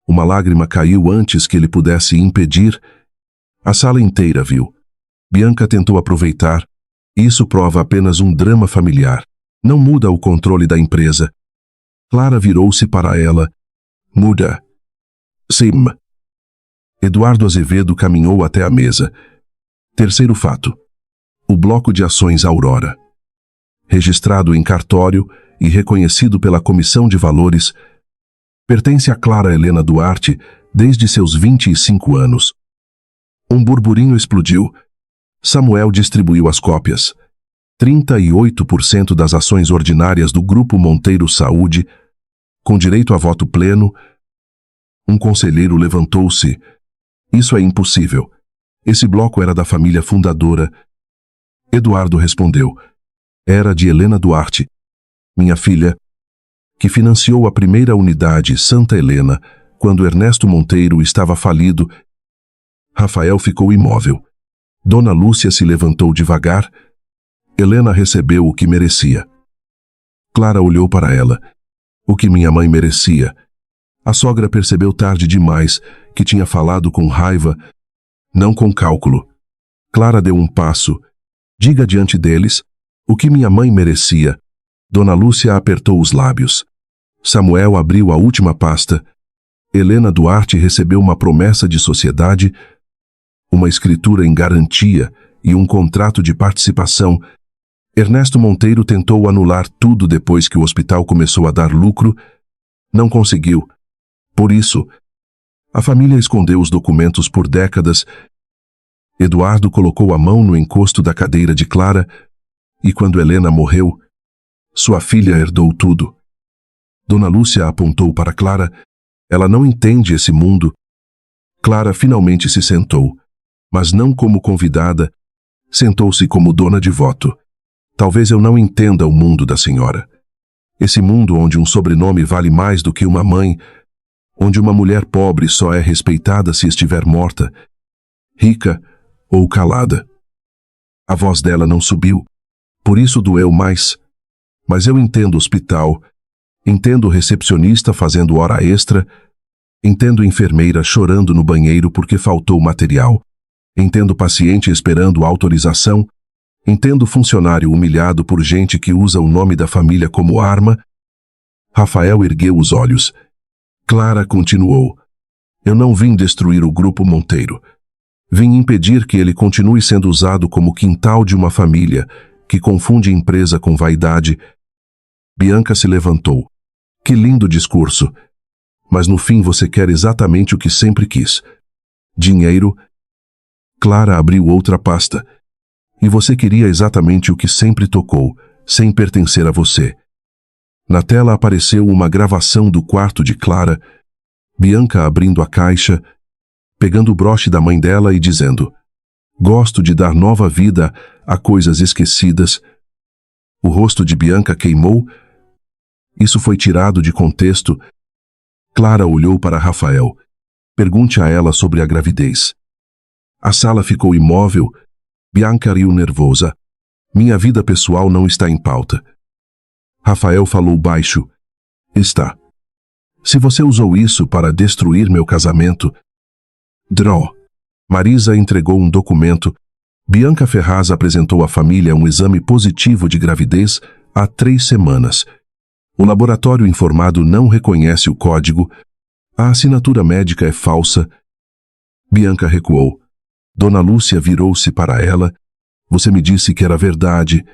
Uma lágrima caiu antes que ele pudesse impedir. A sala inteira viu. Bianca tentou aproveitar. Isso prova apenas um drama familiar. Não muda o controle da empresa. Clara virou-se para ela. Muda. Sim. Eduardo Azevedo caminhou até a mesa. Terceiro fato. O bloco de ações Aurora. Registrado em cartório e reconhecido pela Comissão de Valores, pertence a Clara Helena Duarte desde seus 25 anos. Um burburinho explodiu. Samuel distribuiu as cópias. 38% das ações ordinárias do Grupo Monteiro Saúde, com direito a voto pleno. Um conselheiro levantou-se. Isso é impossível. Esse bloco era da família fundadora. Eduardo respondeu. Era de Helena Duarte, minha filha, que financiou a primeira unidade Santa Helena quando Ernesto Monteiro estava falido. Rafael ficou imóvel. Dona Lúcia se levantou devagar. Helena recebeu o que merecia. Clara olhou para ela. O que minha mãe merecia. A sogra percebeu tarde demais que tinha falado com raiva, não com cálculo. Clara deu um passo. Diga diante deles. O que minha mãe merecia. Dona Lúcia apertou os lábios. Samuel abriu a última pasta. Helena Duarte recebeu uma promessa de sociedade, uma escritura em garantia e um contrato de participação. Ernesto Monteiro tentou anular tudo depois que o hospital começou a dar lucro. Não conseguiu. Por isso, a família escondeu os documentos por décadas. Eduardo colocou a mão no encosto da cadeira de Clara e quando Helena morreu, sua filha herdou tudo. Dona Lúcia apontou para Clara. Ela não entende esse mundo. Clara finalmente se sentou, mas não como convidada. Sentou-se como dona de voto. Talvez eu não entenda o mundo da senhora. Esse mundo onde um sobrenome vale mais do que uma mãe, onde uma mulher pobre só é respeitada se estiver morta, rica ou calada. A voz dela não subiu, por isso doeu mais. Mas eu entendo o hospital, entendo o recepcionista fazendo hora extra, entendo enfermeira chorando no banheiro porque faltou material, entendo paciente esperando autorização, entendo funcionário humilhado por gente que usa o nome da família como arma. Rafael ergueu os olhos. Clara continuou. Eu não vim destruir o Grupo Monteiro. Vim impedir que ele continue sendo usado como quintal de uma família que confunde empresa com vaidade. Bianca se levantou. Que lindo discurso. Mas no fim você quer exatamente o que sempre quis. Dinheiro. Clara abriu outra pasta. E você queria exatamente o que sempre tocou, sem pertencer a você. Na tela apareceu uma gravação do quarto de Clara, Bianca abrindo a caixa, pegando o broche da mãe dela e dizendo: gosto de dar nova vida a coisas esquecidas. O rosto de Bianca queimou. Isso foi tirado de contexto. Clara olhou para Rafael. Pergunte a ela sobre a gravidez. A sala ficou imóvel. Bianca riu nervosa. Minha vida pessoal não está em pauta. Rafael falou baixo. Está. Se você usou isso para destruir meu casamento... Draw. Marisa entregou um documento. Bianca Ferraz apresentou à família um exame positivo de gravidez há 3 semanas. O laboratório informado não reconhece o código. A assinatura médica é falsa. Bianca recuou. Dona Lúcia virou-se para ela. Você me disse que era verdade.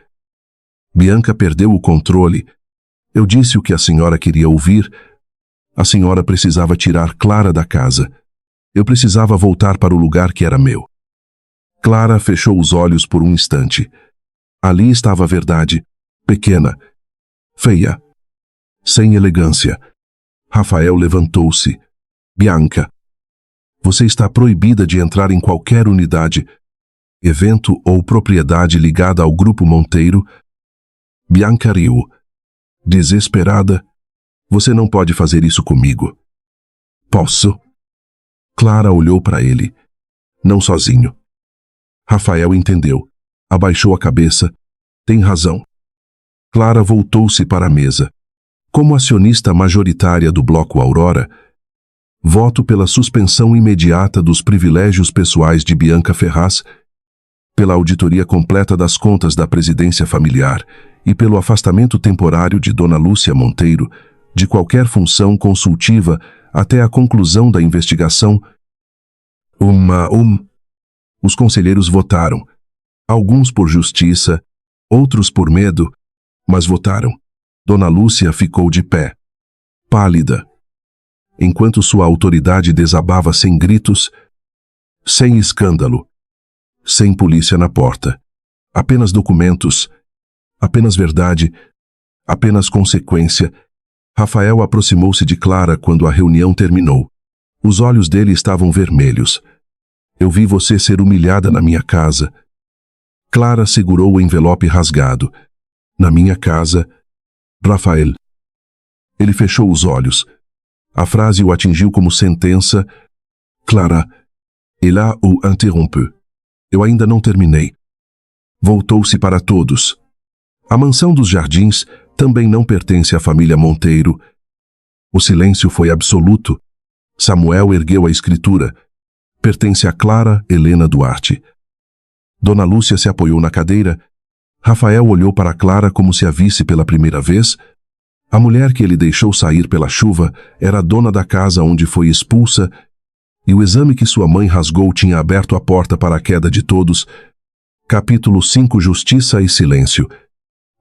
Bianca perdeu o controle. Eu disse o que a senhora queria ouvir. A senhora precisava tirar Clara da casa. Eu precisava voltar para o lugar que era meu. Clara fechou os olhos por um instante. Ali estava a verdade. Pequena. Feia. Sem elegância. Rafael levantou-se. Bianca. Você está proibida de entrar em qualquer unidade, evento ou propriedade ligada ao Grupo Monteiro. Bianca riu. Desesperada. Você não pode fazer isso comigo. Posso? Clara olhou para ele. Não sozinho. Rafael entendeu. Abaixou a cabeça. Tem razão. Clara voltou-se para a mesa. Como acionista majoritária do Bloco Aurora, voto pela suspensão imediata dos privilégios pessoais de Bianca Ferraz, pela auditoria completa das contas da presidência familiar e pelo afastamento temporário de Dona Lúcia Monteiro de qualquer função consultiva até a conclusão da investigação. Os conselheiros votaram, alguns por justiça, outros por medo, mas votaram. Dona Lúcia ficou de pé, pálida, enquanto sua autoridade desabava sem gritos, sem escândalo, sem polícia na porta. Apenas documentos, apenas verdade, apenas consequência. Rafael aproximou-se de Clara quando a reunião terminou. Os olhos dele estavam vermelhos. Eu vi você ser humilhada na minha casa. Clara segurou o envelope rasgado. Na minha casa, Rafael. Ele fechou os olhos. A frase o atingiu como sentença. Clara, ela o interrompeu. Eu ainda não terminei. Voltou-se para todos. A mansão dos Jardins também não pertence à família Monteiro. O silêncio foi absoluto. Samuel ergueu a escritura. Pertence a Clara Helena Duarte. Dona Lúcia se apoiou na cadeira. Rafael olhou para Clara como se a visse pela primeira vez. A mulher que ele deixou sair pela chuva era a dona da casa onde foi expulsa, e o exame que sua mãe rasgou tinha aberto a porta para a queda de todos. Capítulo 5 Justiça e Silêncio.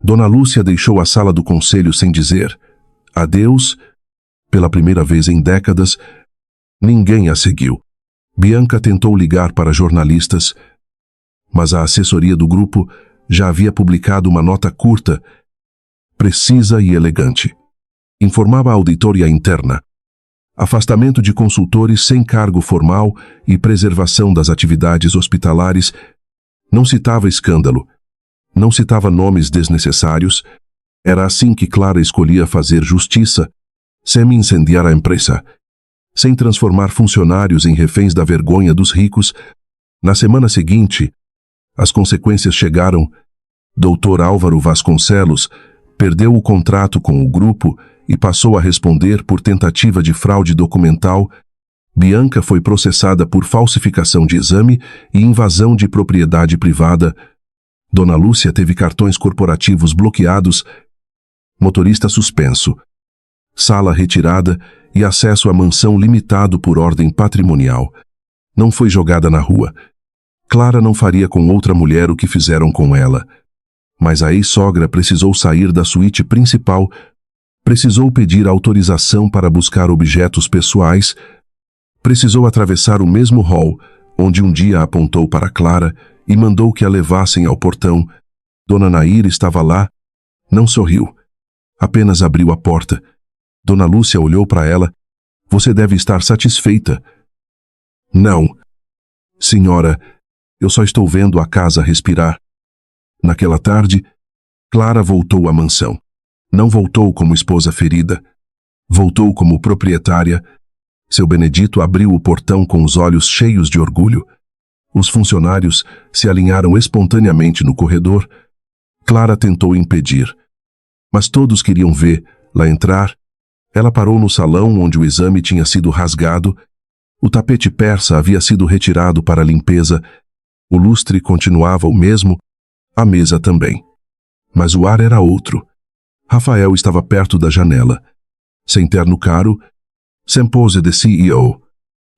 Dona Lúcia deixou a sala do conselho sem dizer adeus. Pela primeira vez em décadas, ninguém a seguiu. Bianca tentou ligar para jornalistas, mas a assessoria do grupo já havia publicado uma nota curta, precisa e elegante. Informava a auditoria interna: afastamento de consultores sem cargo formal e preservação das atividades hospitalares. Não citava escândalo, não citava nomes desnecessários. Era assim que Clara escolhia fazer justiça, sem incendiar a empresa, sem transformar funcionários em reféns da vergonha dos ricos. Na semana seguinte, as consequências chegaram. Dr. Álvaro Vasconcelos perdeu o contrato com o grupo e passou a responder por tentativa de fraude documental. Bianca foi processada por falsificação de exame e invasão de propriedade privada. Dona Lúcia teve cartões corporativos bloqueados, motorista suspenso, sala retirada e acesso à mansão limitado por ordem patrimonial. Não foi jogada na rua. Clara não faria com outra mulher o que fizeram com ela. Mas a ex-sogra precisou sair da suíte principal, precisou pedir autorização para buscar objetos pessoais, precisou atravessar o mesmo hall onde um dia apontou para Clara e mandou que a levassem ao portão. Dona Nair estava lá, não sorriu, apenas abriu a porta. Dona Lúcia olhou para ela. Você deve estar satisfeita. Não. Senhora, eu só estou vendo a casa respirar. Naquela tarde, Clara voltou à mansão. Não voltou como esposa ferida. Voltou como proprietária. Seu Benedito abriu o portão com os olhos cheios de orgulho. Os funcionários se alinharam espontaneamente no corredor. Clara tentou impedir, mas todos queriam vê-la entrar. Ela parou no salão onde o exame tinha sido rasgado. O tapete persa havia sido retirado para limpeza. O lustre continuava o mesmo, a mesa também. Mas o ar era outro. Rafael estava perto da janela, sem terno caro, sem pose de CEO,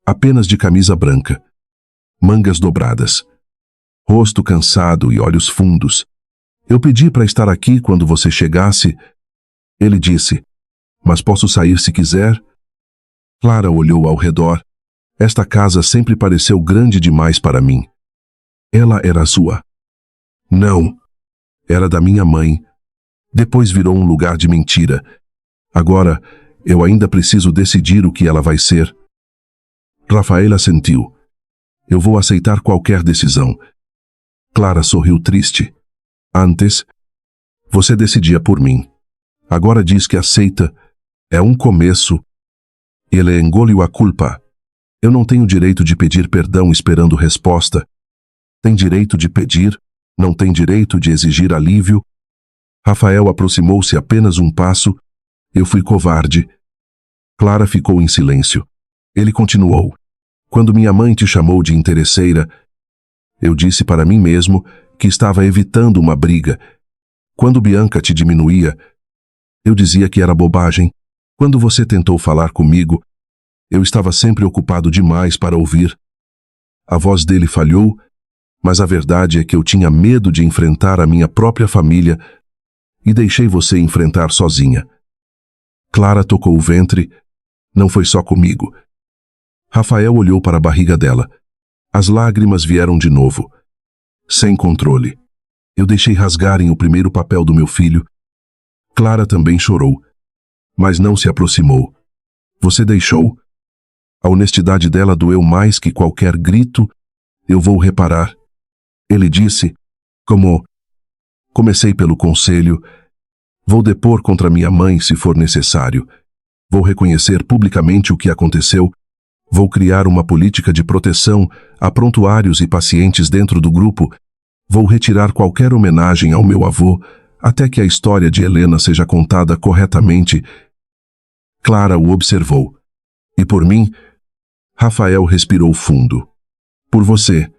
apenas de camisa branca, mangas dobradas, rosto cansado e olhos fundos. Eu pedi para estar aqui quando você chegasse. Ele disse, mas posso sair se quiser? Clara olhou ao redor. Esta casa sempre pareceu grande demais para mim. Ela era sua. Não. Era da minha mãe. Depois virou um lugar de mentira. Agora, eu ainda preciso decidir o que ela vai ser. Rafaela sentiu. Eu vou aceitar qualquer decisão. Clara sorriu triste. Antes, você decidia por mim. Agora diz que aceita. É um começo. Ele engoliu a culpa. Eu não tenho direito de pedir perdão esperando resposta. Tem direito de pedir, não tem direito de exigir alívio. Rafael aproximou-se apenas um passo. Eu fui covarde. Clara ficou em silêncio. Ele continuou. Quando minha mãe te chamou de interesseira, eu disse para mim mesmo que estava evitando uma briga. Quando Bianca te diminuía, eu dizia que era bobagem. Quando você tentou falar comigo, eu estava sempre ocupado demais para ouvir. A voz dele falhou, mas a verdade é que eu tinha medo de enfrentar a minha própria família e deixei você enfrentar sozinha. Clara tocou o ventre. Não foi só comigo. Rafael olhou para a barriga dela. As lágrimas vieram de novo. Sem controle. Eu deixei rasgarem o primeiro papel do meu filho. Clara também chorou, mas não se aproximou. Você deixou? A honestidade dela doeu mais que qualquer grito. Eu vou reparar. Ele disse, como... Comecei pelo conselho. Vou depor contra minha mãe se for necessário. Vou reconhecer publicamente o que aconteceu. Vou criar uma política de proteção a prontuários e pacientes dentro do grupo. Vou retirar qualquer homenagem ao meu avô até que a história de Helena seja contada corretamente. Clara o observou. E por mim? Rafael respirou fundo. Por você.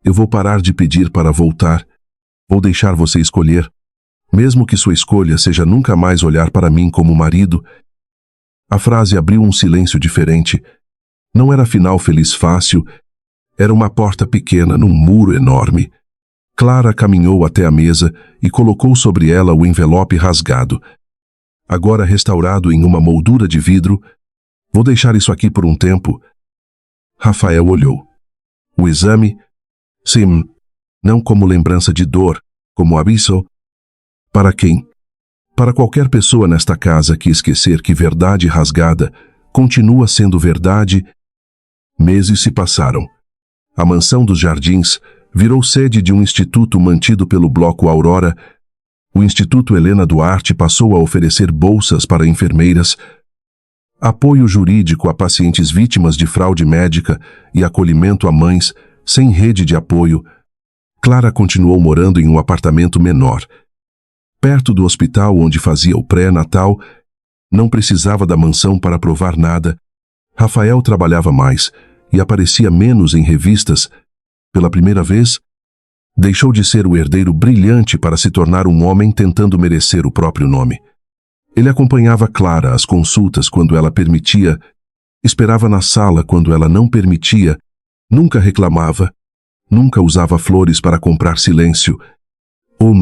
Eu vou parar de pedir para voltar. Vou deixar você escolher, mesmo que sua escolha seja nunca mais olhar para mim como marido. A frase abriu um silêncio diferente. Não era final feliz fácil, era uma porta pequena num muro enorme. Clara caminhou até a mesa e colocou sobre ela o envelope rasgado. Agora restaurado em uma moldura de vidro, vou deixar isso aqui por um tempo. Rafael olhou. O exame? Sim, não como lembrança de dor, como aviso. Para quem? Para qualquer pessoa nesta casa que esquecer que verdade rasgada continua sendo verdade. Meses se passaram. A mansão dos Jardins virou sede de um instituto mantido pelo Bloco Aurora. O Instituto Helena Duarte passou a oferecer bolsas para enfermeiras, apoio jurídico a pacientes vítimas de fraude médica e acolhimento a mães sem rede de apoio. Clara continuou morando em um apartamento menor, perto do hospital onde fazia o pré-natal. Não precisava da mansão para provar nada. Rafael trabalhava mais e aparecia menos em revistas. Pela primeira vez, deixou de ser o herdeiro brilhante para se tornar um homem tentando merecer o próprio nome. Ele acompanhava Clara às consultas quando ela permitia, esperava na sala quando ela não permitia, nunca reclamava, nunca usava flores para comprar silêncio.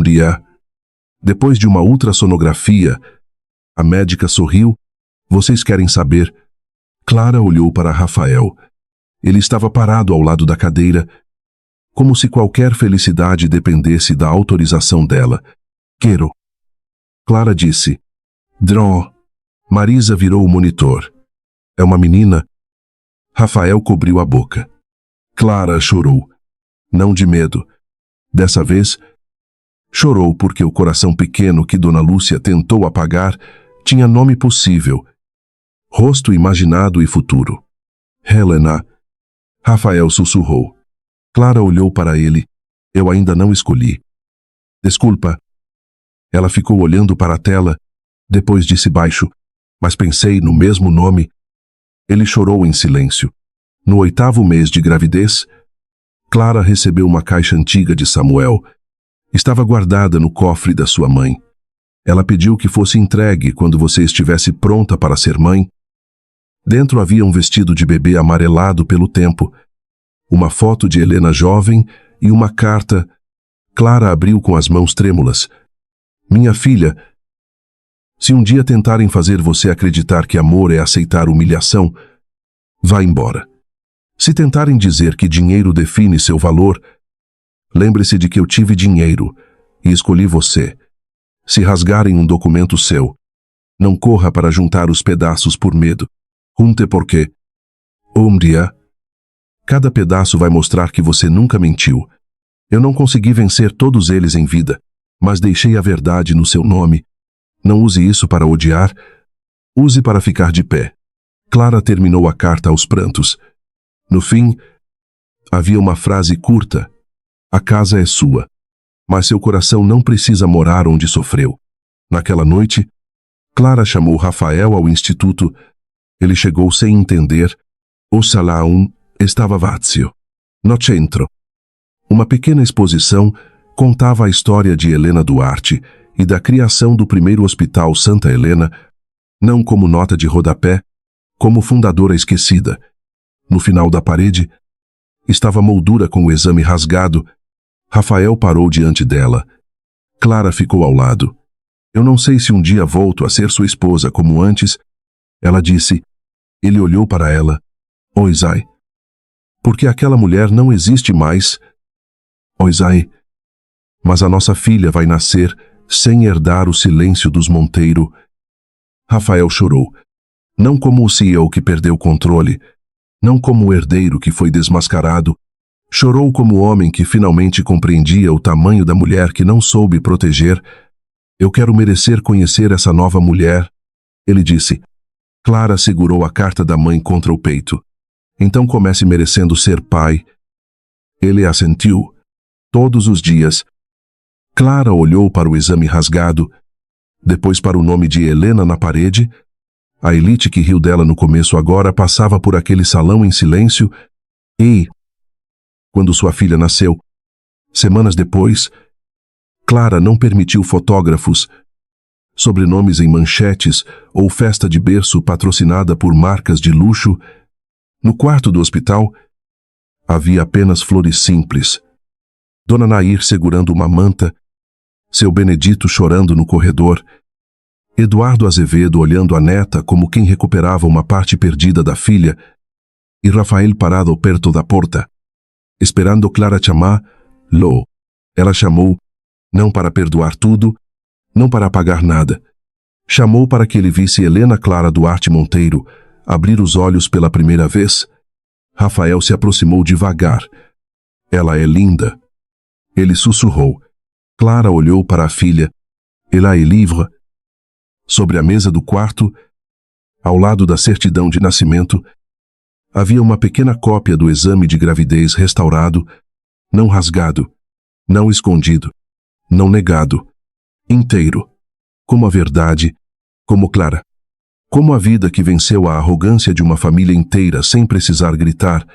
Dia. Depois de uma ultrassonografia, a médica sorriu. Vocês querem saber? Clara olhou para Rafael. Ele estava parado ao lado da cadeira, como se qualquer felicidade dependesse da autorização dela. Quero. Clara disse. Dró. Marisa virou o monitor. É uma menina? Rafael cobriu a boca. Clara chorou. Não de medo. Dessa vez, chorou porque o coração pequeno que Dona Lúcia tentou apagar tinha nome possível, rosto imaginado e futuro. Helena. Rafael sussurrou. Clara olhou para ele. Eu ainda não escolhi. Desculpa. Ela ficou olhando para a tela, depois disse baixo, mas pensei no mesmo nome. Ele chorou em silêncio. No 8º mês de gravidez, Clara recebeu uma caixa antiga de Samuel. Estava guardada no cofre da sua mãe. Ela pediu que fosse entregue quando você estivesse pronta para ser mãe. Dentro havia um vestido de bebê amarelado pelo tempo, uma foto de Helena jovem e uma carta. Clara abriu com as mãos trêmulas. Minha filha, se um dia tentarem fazer você acreditar que amor é aceitar humilhação, vá embora. Se tentarem dizer que dinheiro define seu valor, lembre-se de que eu tive dinheiro e escolhi você. Se rasgarem um documento seu, não corra para juntar os pedaços por medo. Junte porque, dia, cada pedaço vai mostrar que você nunca mentiu. Eu não consegui vencer todos eles em vida, mas deixei a verdade no seu nome. Não use isso para odiar, use para ficar de pé. Clara terminou a carta aos prantos. No fim, havia uma frase curta. A casa é sua, mas seu coração não precisa morar onde sofreu. Naquela noite, Clara chamou Rafael ao instituto. Ele chegou sem entender. O salão estava vazio. No centro, uma pequena exposição contava a história de Helena Duarte e da criação do primeiro hospital Santa Helena, não como nota de rodapé, como fundadora esquecida. No final da parede, estava a moldura com o exame rasgado. Rafael parou diante dela. Clara ficou ao lado. Eu não sei se um dia volto a ser sua esposa como antes. Ela disse. Ele olhou para ela. Oisai. Porque aquela mulher não existe mais. Oisai. Mas a nossa filha vai nascer sem herdar o silêncio dos Monteiro. Rafael chorou. Não como o CEO que perdeu o controle, não como o herdeiro que foi desmascarado. Chorou como o homem que finalmente compreendia o tamanho da mulher que não soube proteger. Eu quero merecer conhecer essa nova mulher, ele disse. Clara segurou a carta da mãe contra o peito. Então comece merecendo ser pai. Ele assentiu. Todos os dias. Clara olhou para o exame rasgado, depois para o nome de Helena na parede. A elite que riu dela no começo agora passava por aquele salão em silêncio. E, quando sua filha nasceu, semanas depois, Clara não permitiu fotógrafos, sobrenomes em manchetes ou festa de berço patrocinada por marcas de luxo. No quarto do hospital, havia apenas flores simples. Dona Nair segurando uma manta, seu Benedito chorando no corredor, Eduardo Azevedo olhando a neta como quem recuperava uma parte perdida da filha, e Rafael parado perto da porta, esperando Clara chamá-lo. Ela chamou, não para perdoar tudo, não para apagar nada. Chamou para que ele visse Helena Clara Duarte Monteiro abrir os olhos pela primeira vez. Rafael se aproximou devagar. Ela é linda. Ele sussurrou. Clara olhou para a filha. Ela é livre. Sobre a mesa do quarto, ao lado da certidão de nascimento, havia uma pequena cópia do exame de gravidez restaurado, não rasgado, não escondido, não negado, inteiro, como a verdade, como Clara, como a vida que venceu a arrogância de uma família inteira sem precisar gritar,